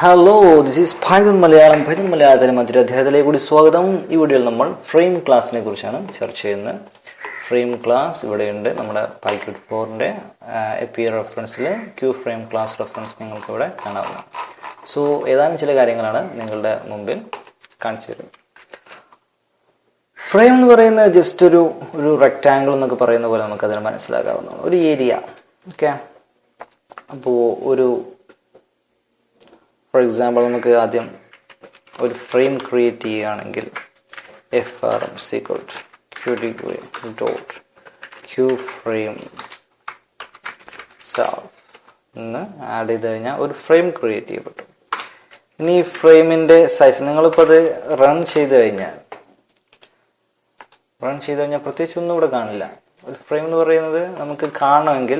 Hello, this is Python Malayalam. Python Malayalam മറ്റൊരു അധ്യായത്തിലേക്ക് കൂടി സ്വാഗതം. ഈ വീഡിയോയിൽ നമ്മൾ ഫ്രെയിം ക്ലാസ്സിനെ കുറിച്ചാണ് ചർച്ച ചെയ്യുന്നത്. ഫ്രെയിം ക്ലാസ് ഇവിടെയുണ്ട്. നമ്മുടെ പൈക്യൂട്ട് 4ന്റെ API റെഫറൻസിൽ ക്യൂ ഫ്രെയിം ക്ലാസ് റെഫറൻസ് നിങ്ങൾക്ക് ഇവിടെ കാണാവുന്നതാണ്. സോ ഏതാനും ചില കാര്യങ്ങളാണ് നിങ്ങളുടെ മുമ്പിൽ കാണിച്ചു തരുന്നത്. ഫ്രെയിം എന്ന് പറയുന്നത് ജസ്റ്റ് ഒരു റെക്ടാങ്കിൾ എന്നൊക്കെ പറയുന്ന പോലെ നമുക്ക് അതിനെ മനസ്സിലാക്കാവുന്നതാണ്. ഒരു ഏരിയ. ഓക്കെ, അപ്പോൾ ഫോർ എക്സാമ്പിൾ നമുക്ക് ആദ്യം ഒരു ഫ്രെയിം ക്രിയേറ്റ് ചെയ്യുകയാണെങ്കിൽ frm qframe self എന്ന് ആഡ് ചെയ്ത് കഴിഞ്ഞാൽ ഒരു ഫ്രെയിം ക്രിയേറ്റ് ചെയ്യപ്പെട്ടു. ഇനി ഈ ഫ്രെയിമിന്റെ സൈസ് നിങ്ങളിപ്പോൾ അത് റൺ ചെയ്ത് കഴിഞ്ഞാൽ പ്രത്യേകിച്ച് ഒന്നും ഇവിടെ കാണില്ല. ഒരു ഫ്രെയിം എന്ന് പറയുന്നത് നമുക്ക് കാണണമെങ്കിൽ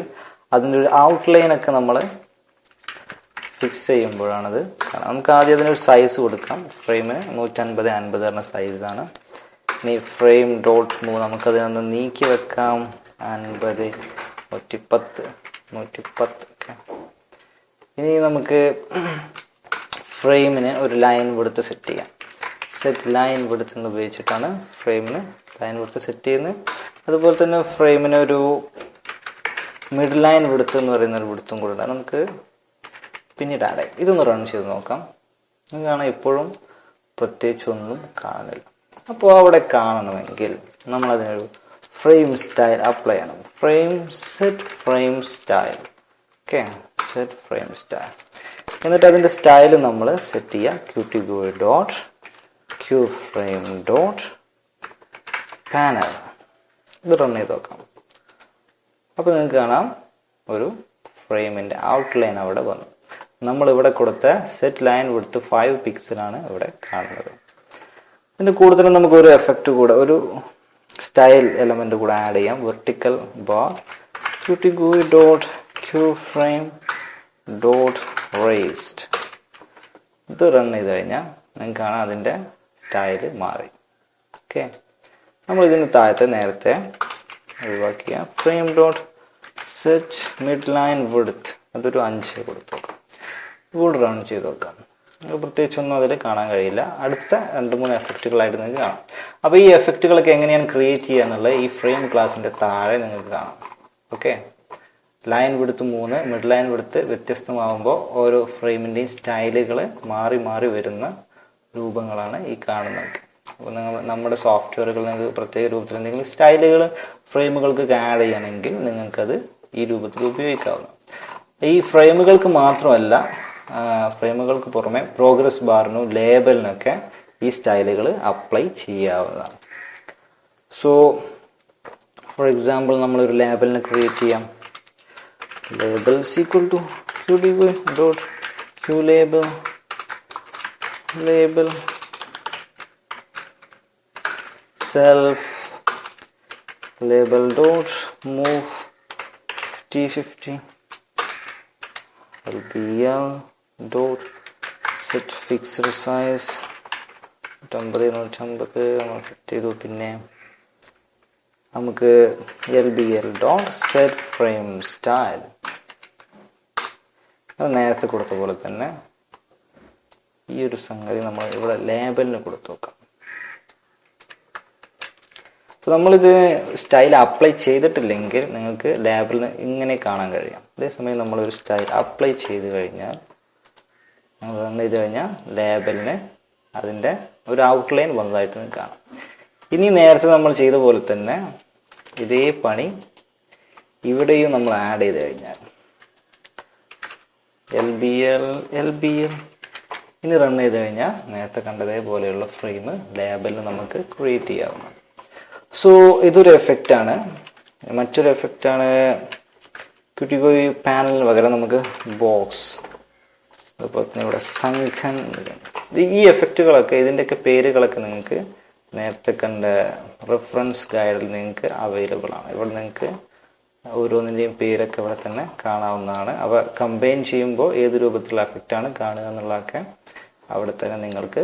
അതിൻ്റെ ഒരു ഔട്ട്ലൈൻ ഒക്കെ നമ്മൾ ഫിക്സ് ചെയ്യുമ്പോഴാണത് കാണാം. നമുക്ക് ആദ്യം അതിനൊരു സൈസ് കൊടുക്കാം. ഫ്രെയിമിന് 150 പറഞ്ഞ സൈസാണ്. ഇനി ഫ്രെയിം ഡോട്ട് മൂവ് നമുക്കതിനൊന്ന് നീക്കി വെക്കാം. 50 110 ഇനി നമുക്ക് ഫ്രെയിമിന് ഒരു ലൈൻ വിഡ്ത്ത് സെറ്റ് ചെയ്യാം. സെറ്റ് ലൈൻ വിഡ്ത്ത് എന്ന് ഉപയോഗിച്ചിട്ടാണ് ഫ്രെയിമിന് ലൈൻ വിഡ്ത്ത് സെറ്റ് ചെയ്യുന്നത്. അതുപോലെ തന്നെ ഫ്രെയിമിന് ഒരു മിഡ് ലൈൻ വിഡ്ത്ത് എന്ന് പറയുന്ന ഒരു വിഡ്ത്തും കൂടെ ഉണ്ട്. നമുക്ക് പിന്നീട് ആഡ് ചെയ്യും. ഇതൊന്ന് റൺ ചെയ്ത് നോക്കാം. കാണാൻ ഇപ്പോഴും പ്രത്യേകിച്ചൊന്നും കാണുന്നില്ല. അപ്പോൾ അവിടെ കാണണമെങ്കിൽ നമ്മളതിനൊരു ഫ്രെയിം സ്റ്റൈൽ അപ്ലൈ ചെയ്യണം. Set frame style. Okay, set frame style. എന്നിട്ട് അതിൻ്റെ സ്റ്റൈൽ നമ്മൾ സെറ്റ് ചെയ്യുക. qtgui.qframe.panel. ഇത് റൺ ചെയ്ത് നോക്കാം. അപ്പോൾ നിങ്ങൾക്ക് കാണാം ഒരു ഫ്രെയിമിൻ്റെ ഔട്ട്ലൈൻ അവിടെ വന്നു. നമ്മൾ ഇവിടെ കൊടുത്ത സെറ്റ് ലൈൻ വിഡ്ത്ത് 5 പിക്സലാണ് ഇവിടെ കാണുന്നത്. ഇതിൻ്റെ കൂടുതലും നമുക്ക് ഒരു എഫക്റ്റ് കൂടെ, ഒരു സ്റ്റൈൽ എലമെന്റ് കൂടെ ആഡ് ചെയ്യാം. Vertical bar qtgui.qframe.raised. ഇത് റൺ ചെയ്ത് കഴിഞ്ഞാൽ നിങ്ങൾക്ക് കാണാം അതിൻ്റെ സ്റ്റൈല് മാറി. ഓക്കെ, നമ്മൾ ഇതിന് താഴത്തെ നേരത്തെ ഒഴിവാക്കിയ frame dot set mid line width അതൊരു 5 കൊടുത്തു നോക്കാം. ഇവിടെ റൺ ചെയ്ത് നോക്കാം. പ്രത്യേകിച്ചൊന്നും അതിൽ കാണാൻ കഴിയില്ല. അടുത്ത 2-3 എഫക്റ്റുകളായിട്ട് നിങ്ങൾക്ക് കാണാം. അപ്പോൾ ഈ എഫക്റ്റുകളൊക്കെ എങ്ങനെയാണ് ക്രിയേറ്റ് ചെയ്യുക എന്നുള്ളത് ഈ ഫ്രെയിം ക്ലാസ്സിൻ്റെ താഴെ നിങ്ങൾക്ക് കാണാം. Okay, line width 3, mid line width വ്യത്യസ്തമാകുമ്പോൾ ഓരോ ഫ്രെയിമിൻ്റെയും സ്റ്റൈലുകൾ മാറി മാറി വരുന്ന രൂപങ്ങളാണ് ഈ കാണുന്നത്. അപ്പോൾ നമ്മുടെ സോഫ്റ്റ്വെയറുകൾ നിങ്ങൾക്ക് പ്രത്യേക രൂപത്തിൽ എന്തെങ്കിലും സ്റ്റൈലുകൾ ഫ്രെയിമുകൾക്ക് ആഡ് ചെയ്യണമെങ്കിൽ നിങ്ങൾക്കത് ഈ രൂപത്തിൽ ഉപയോഗിക്കാവുന്നതാണ്. ഈ ഫ്രെയിമുകൾക്ക് മാത്രമല്ല, ഫ്രെയിമുകൾക്ക് പുറമെ പ്രോഗ്രസ് ബാറിനും ലേബലിനൊക്കെ ഈ സ്റ്റൈലുകൾ അപ്ലൈ ചെയ്യാവുന്നതാണ്. സോ ഫോർ എക്സാമ്പിൾ നമ്മളൊരു ലേബലിനെ ക്രിയേറ്റ് ചെയ്യാം. Label qtgui.qlabel self label.move t50 lbl.set fixed size 150 നമ്മൾ സെറ്റ് ചെയ്തു. പിന്നെ നമുക്ക് lbl.set frame style നേരത്തെ കൊടുത്ത പോലെ തന്നെ ഈ ഒരു സംഗതി നമ്മൾ ഇവിടെ ലേബലിന് കൊടുത്തു നോക്കാം. അപ്പോൾ നമ്മളിത് സ്റ്റൈൽ അപ്ലൈ ചെയ്തിട്ടില്ലെങ്കിൽ നിങ്ങൾക്ക് ലേബലിന് ഇങ്ങനെ കാണാൻ കഴിയാം. അതേസമയം നമ്മളൊരു സ്റ്റൈൽ അപ്ലൈ ചെയ്ത് കഴിഞ്ഞാൽ ലേബലിന് അതിൻ്റെ ഒരു ഔട്ട്ലൈൻ വന്നതായിട്ട് കാണാം. ഇനി നേരത്തെ നമ്മൾ ചെയ്ത പോലെ തന്നെ ഇതേ പണി ഇവിടെയും നമ്മൾ ആഡ് ചെയ്ത് കഴിഞ്ഞാൽ lbl ഇനി റൺ ചെയ്ത് കഴിഞ്ഞാൽ നേരത്തെ കണ്ടതേപോലെയുള്ള ഫ്രെയിം ലേബലിന് നമുക്ക് ക്രിയേറ്റ് ചെയ്യാവുന്നതാണ്. സോ ഇതൊരു എഫക്റ്റാണ്. മറ്റൊരു എഫക്റ്റാണ് qtgui പാനലിന് പകരം നമുക്ക് ബോക്സ്, അതുപോലെ തന്നെ ഇവിടെ സംഘം. ഈ എഫക്റ്റുകളൊക്കെ ഇതിൻ്റെയൊക്കെ പേരുകളൊക്കെ നിങ്ങൾക്ക് നേരത്തെ കണ്ട റെഫറൻസ് ഗൈഡിൽ നിങ്ങൾക്ക് അവൈലബിൾ ആണ്. ഇവിടെ നിങ്ങൾക്ക് ഓരോന്നിൻ്റെയും പേരൊക്കെ ഇവിടെ തന്നെ കാണാവുന്നതാണ്. അവ കമ്പൈൻ ചെയ്യുമ്പോൾ ഏത് രൂപത്തിലുള്ള എഫക്റ്റാണ് കാണുക എന്നുള്ളതൊക്കെ അവിടെ തന്നെ നിങ്ങൾക്ക്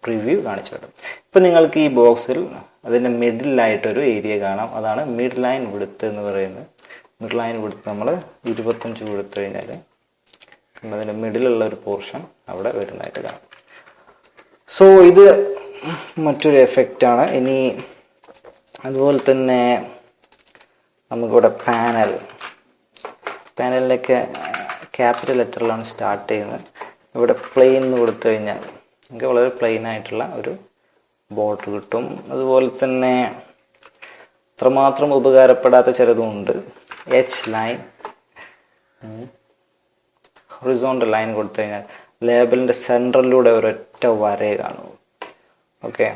പ്രിവ്യൂ കാണിച്ചു കിട്ടും. ഇപ്പം നിങ്ങൾക്ക് ഈ ബോക്സിൽ അതിൻ്റെ മിഡിലായിട്ടൊരു ഏരിയ കാണാം. അതാണ് മിഡ് ലൈൻ വിഡ്ത്ത് എന്ന് പറയുന്നത്. മിഡ് ലൈൻ വിഡ്ത്ത് നമ്മൾ 25 കൊടുത്തു കഴിഞ്ഞാൽ അതിൻ്റെ മിഡിലുള്ള ഒരു പോർഷൻ അവിടെ വരുന്നതായിട്ട് കാണാം. സോ ഇത് മറ്റൊരു എഫക്റ്റാണ്. ഇനി അതുപോലെ തന്നെ നമുക്കിവിടെ പാനലിലൊക്കെ ക്യാപിറ്റൽ ലെറ്ററിലാണ് സ്റ്റാർട്ട് ചെയ്യുന്നത്. ഇവിടെ പ്ലെയിൻ എന്ന് കൊടുത്തു കഴിഞ്ഞാൽ നമുക്ക് വളരെ പ്ലെയിൻ ആയിട്ടുള്ള ഒരു ബോർഡർ കിട്ടും. അതുപോലെ തന്നെ അത്രമാത്രം ഉപകാരപ്പെടാത്ത ചിലതുമുണ്ട്. എച്ച് ലൈൻ, ഹൊറിസോണ്ടൽ ലൈൻ കൊടുത്തു കഴിഞ്ഞാൽ ലേബലിൻ്റെ സെൻട്രലിലൂടെ ഒരൊറ്റ വരയെ കാണും. ഓക്കെ,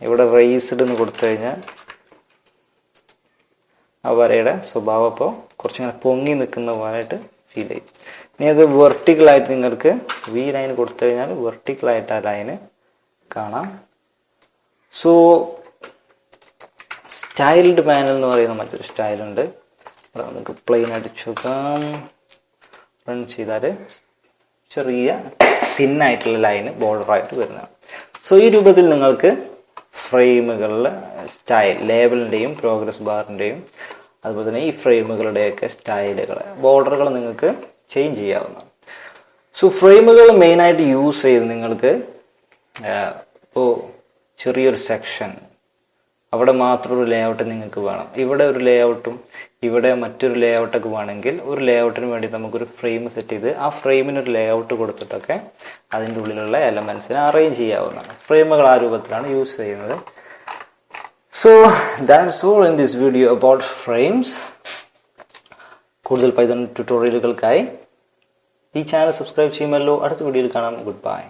ഇവിടെ റേസ്ഡ് എന്ന് കൊടുത്തു കഴിഞ്ഞാൽ ആ വരയുടെ സ്വഭാവം അപ്പോൾ കുറച്ചിങ്ങനെ പൊങ്ങി നിൽക്കുന്ന പോലായിട്ട് ഫീൽ ചെയ്യും. ഇനി അത് വെർട്ടിക്കലായിട്ട് നിങ്ങൾക്ക് വി ലൈൻ കൊടുത്തു കഴിഞ്ഞാൽ വെർട്ടിക്കലായിട്ട് ആ ലൈന് കാണാം. സോ സ്റ്റൈൽഡ് പാനൽ എന്ന് പറയുന്ന മറ്റൊരു സ്റ്റൈലുണ്ട്. ഇവിടെ നമുക്ക് പ്ലെയിൻ അടിച്ചു നോക്കാം. റൺ ചെയ്താൽ ചെറിയ തിന്നായിട്ടുള്ള ലൈന് ബോർഡറായിട്ട് വരുന്നതാണ്. സോ ഈ രൂപത്തിൽ നിങ്ങൾക്ക് ഫ്രെയിമുകളിൽ സ്റ്റൈൽ, ലേബലിൻ്റെയും പ്രോഗ്രസ് ബാറിൻ്റെയും അതുപോലെ തന്നെ ഈ ഫ്രെയിമുകളുടെയൊക്കെ സ്റ്റൈലുകൾ, ബോർഡറുകൾ നിങ്ങൾക്ക് ചേഞ്ച് ചെയ്യാവുന്നതാണ്. സോ ഫ്രെയിമുകൾ മെയിനായിട്ട് യൂസ് ചെയ്ത് നിങ്ങൾക്ക് ഇപ്പോൾ ചെറിയൊരു സെക്ഷൻ അവിടെ മാത്രം ഒരു ലേഔട്ട് നിങ്ങൾക്ക് വേണം, ഇവിടെ ഒരു ലേഔട്ടും ഇവിടെ മറ്റൊരു ലേഔട്ടൊക്കെ വേണമെങ്കിൽ ഒരു ലേഔട്ടിന് വേണ്ടി നമുക്കൊരു ഫ്രെയിം സെറ്റ് ചെയ്ത് ആ ഫ്രെയിമിനൊരു ലേഔട്ട് കൊടുത്തിട്ടൊക്കെ അതിൻ്റെ ഉള്ളിലുള്ള എലമെൻസിനെ അറേഞ്ച് ചെയ്യാവുന്നതാണ്. ഫ്രെയിമുകൾ ആ രൂപത്തിലാണ് യൂസ് ചെയ്യുന്നത്. So that's all in this video about frames. കൂടുതൽ പൈത്തൺ ട്യൂട്ടോറിയലുകൾക്കായി ഈ ചാനൽ സബ്സ്ക്രൈബ് ചെയ്യുമല്ലോ. അടുത്ത വീഡിയോയിൽ കാണാം. Good bye.